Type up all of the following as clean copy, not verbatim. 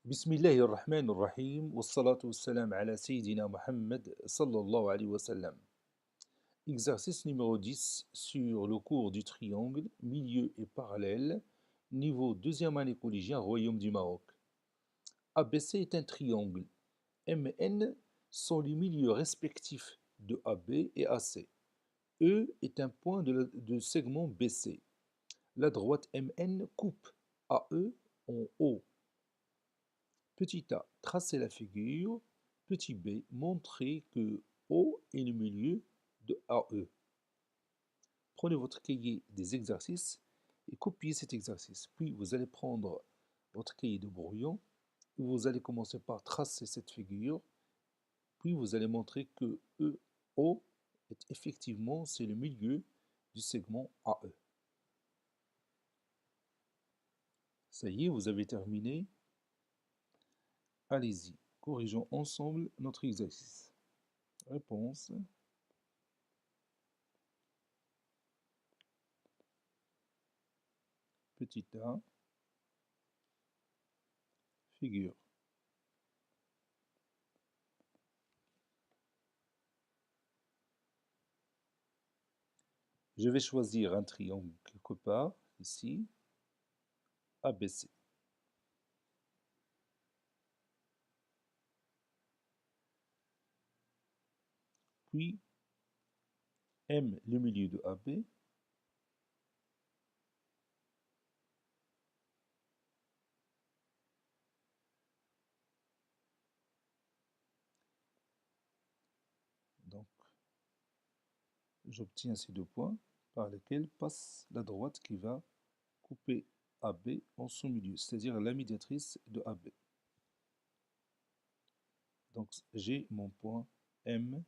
بسم الله الرحمن الرحيم والصلاة والسلام على سيدنا Mohammed sallallahu alayhi wa sallam. Exercice numéro 10 sur le cours du triangle, milieu et parallèle, niveau deuxième année collégien, Royaume du Maroc. ABC est un triangle. MN sont les milieux respectifs de AB et AC. E est un point de segment BC. La droite MN coupe AE en haut. Petit a, tracez la figure. Petit b, montrez que O est le milieu de AE. Prenez votre cahier des exercices et copiez cet exercice. Puis vous allez prendre votre cahier de brouillon. Vous allez commencer par tracer cette figure. Puis vous allez montrer que EO est effectivement c'est le milieu du segment AE. Ça y est, vous avez terminé. Allez-y, corrigeons ensemble notre exercice. Réponse. Petit a, figure. Je vais choisir un triangle quelque part, ici, ABC. Puis, M, le milieu de AB. Donc, j'obtiens ces deux points par lesquels passe la droite qui va couper AB en son milieu, c'est-à-dire la médiatrice de AB. Donc, j'ai mon point M.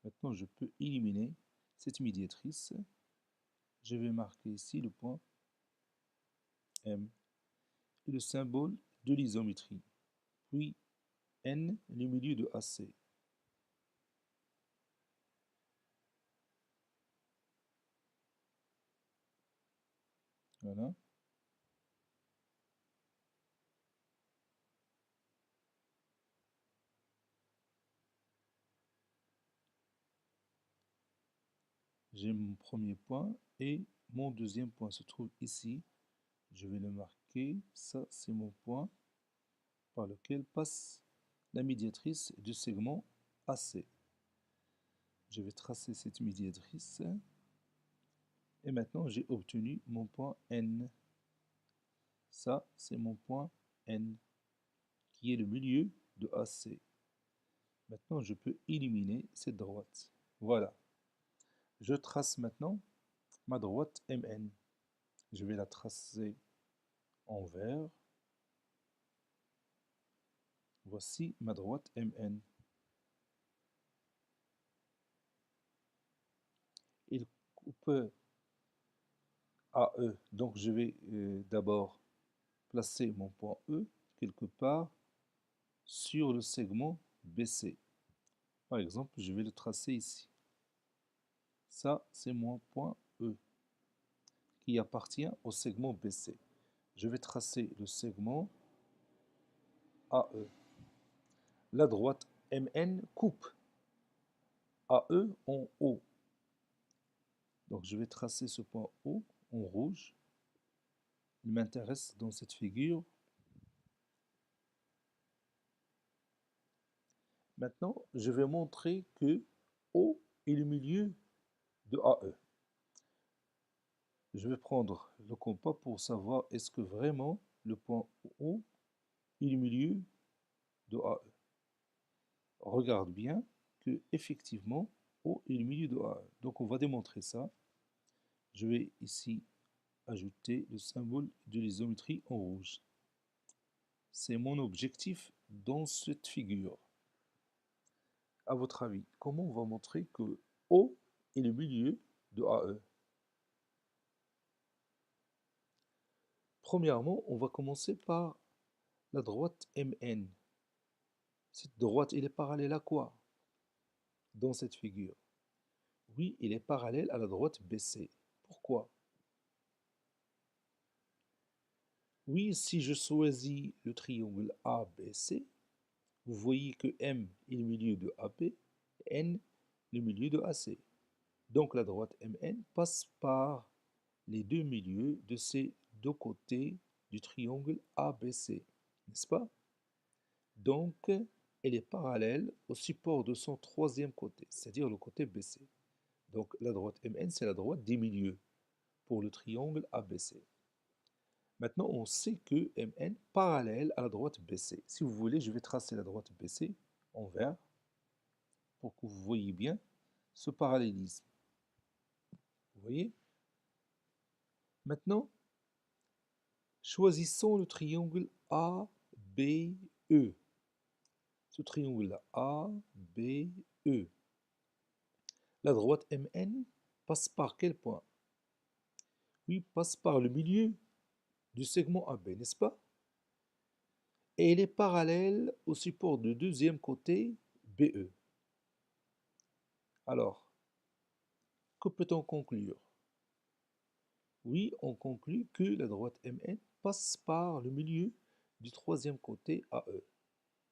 Maintenant, je peux éliminer cette médiatrice. Je vais marquer ici le point M et le symbole de l'isométrie. Puis, N, le milieu de AC. Voilà. J'ai mon premier point et mon deuxième point se trouve ici. Je vais le marquer. Ça, c'est mon point par lequel passe la médiatrice du segment AC. Je vais tracer cette médiatrice. Et maintenant, j'ai obtenu mon point N. Ça, c'est mon point N, qui est le milieu de AC. Maintenant, je peux éliminer cette droite. Voilà. Je trace maintenant ma droite MN. Je vais la tracer en vert. Voici ma droite MN. Il coupe AE. Donc je vais d'abord placer mon point E quelque part sur le segment BC. Par exemple, je vais le tracer ici. Ça, c'est mon point E qui appartient au segment BC. Je vais tracer le segment AE. La droite MN coupe AE en haut. Donc je vais tracer ce point O en rouge. Il m'intéresse dans cette figure. Maintenant, je vais montrer que O est le milieu de AE. Je vais prendre le compas pour savoir est-ce que vraiment le point O est le milieu de AE. Regarde bien que effectivement O est le milieu de AE. Donc on va démontrer ça. Je vais ici ajouter le symbole de l'isométrie en rouge. C'est mon objectif dans cette figure. À votre avis, comment on va montrer que O est le milieu de AE? Premièrement, on va commencer par la droite MN. Cette droite, elle est parallèle à quoi dans cette figure? Oui, elle est parallèle à la droite BC. Pourquoi? Oui, si je choisis le triangle ABC, vous voyez que M est le milieu de AB, N le milieu de AC. Donc la droite MN passe par les deux milieux de ces deux côtés du triangle ABC, n'est-ce pas? Donc, elle est parallèle au support de son troisième côté, c'est-à-dire le côté BC. Donc la droite MN, c'est la droite des milieux pour le triangle ABC. Maintenant, on sait que MN parallèle à la droite BC. Si vous voulez, je vais tracer la droite BC en vert pour que vous voyez bien ce parallélisme. Vous voyez? Maintenant, choisissons le triangle ABE. Ce triangle-là, ABE. La droite MN passe par quel point? Oui, passe par le milieu du segment AB, n'est-ce pas? Et elle est parallèle au support du deuxième côté BE. Alors, que peut-on conclure? Oui, on conclut que la droite MN passe par le milieu du troisième côté AE.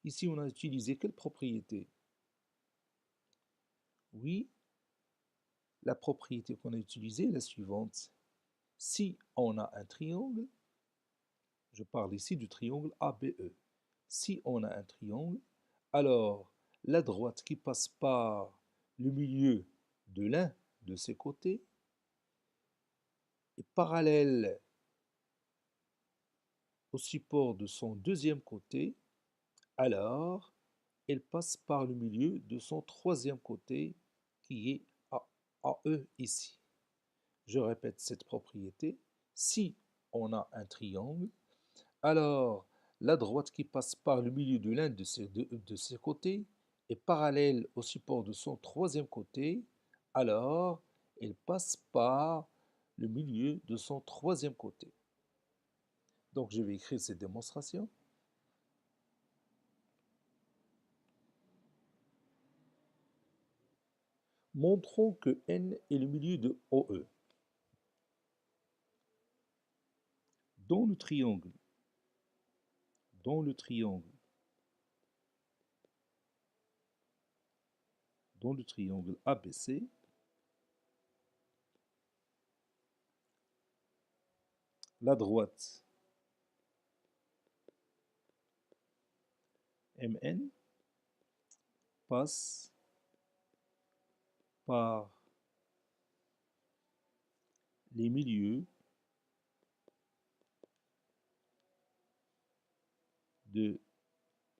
Ici, on a utilisé quelle propriété? Oui, la propriété qu'on a utilisée est la suivante. Si on a un triangle, je parle ici du triangle ABE. Si on a un triangle, alors la droite qui passe par le milieu de l'un de ses côtés est parallèle au support de son deuxième côté, alors elle passe par le milieu de son troisième côté qui est AE ici. Je répète cette propriété. Si on a un triangle, alors la droite qui passe par le milieu de l'un de ses côtés est parallèle au support de son troisième côté, alors elle passe par le milieu de son troisième côté. Donc je vais écrire cette démonstration. Montrons que N est le milieu de OE. Dans le triangle, dans le triangle, dans le triangle ABC, la droite MN passe par les milieux de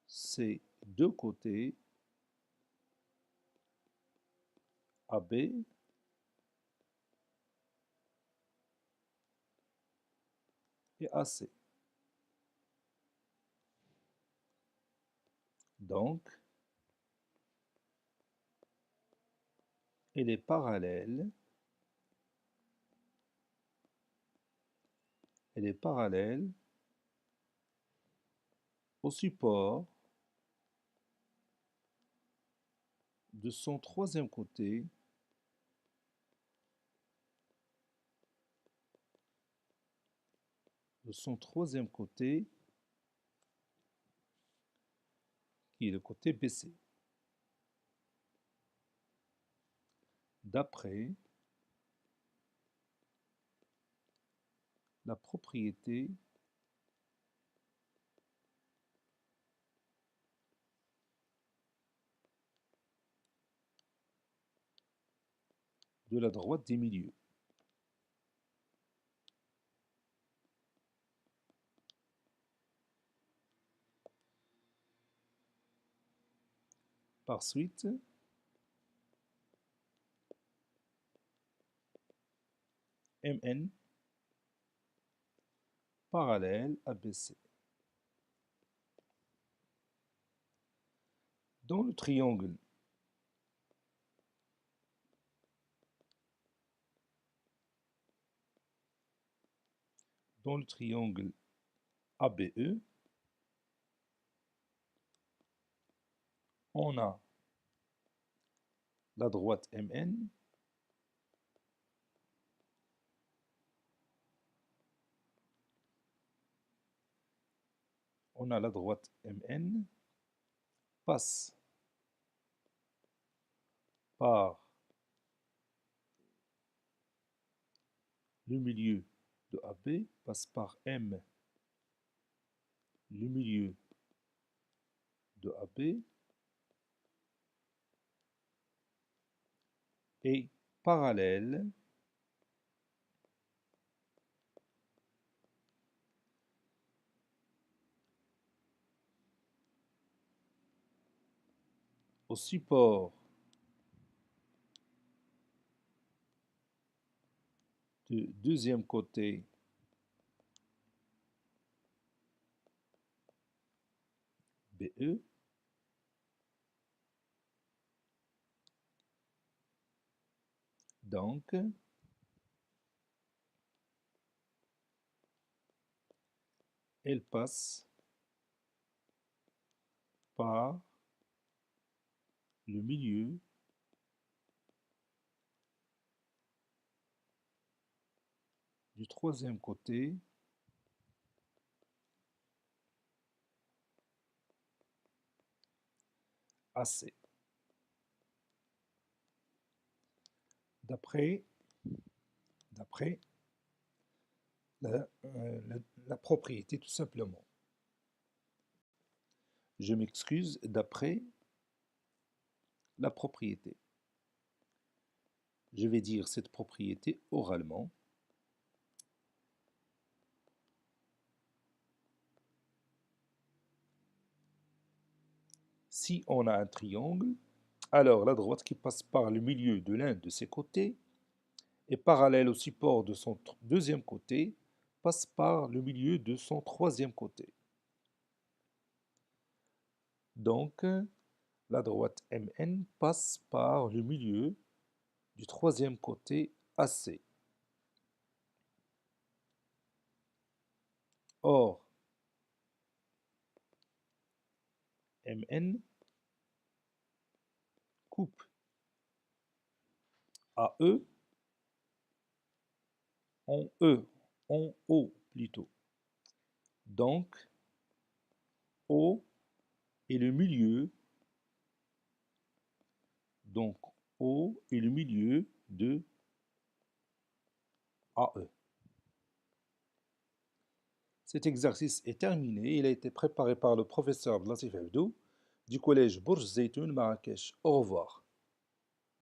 ces deux côtés AB et AC. Donc, elle est parallèle, au support de son troisième côté qui est le côté BC. D'après la propriété de la droite des milieux. Par suite, MN parallèle à BC. Dans le triangle ABE, on a la droite MN On a la droite MN passe par le milieu de AB, passe par M, le milieu de AB, et parallèle au support du deuxième côté BE, donc elle passe par le milieu du troisième côté AC. D'après la propriété, tout simplement. Je m'excuse, d'après la propriété. Je vais dire cette propriété oralement. Si on a un triangle, alors la droite qui passe par le milieu de l'un de ses côtés est parallèle au support de son deuxième côté, passe par le milieu de son troisième côté. Donc, la droite MN passe par le milieu du troisième côté AC. Or, MN coupe AE en E, en O plutôt. Donc, O est le milieu, donc O est le milieu de AE. Cet exercice est terminé. Il a été préparé par le professeur Abdelatif Abdou du collège Bourj Zeytoun Marrakech. Au revoir.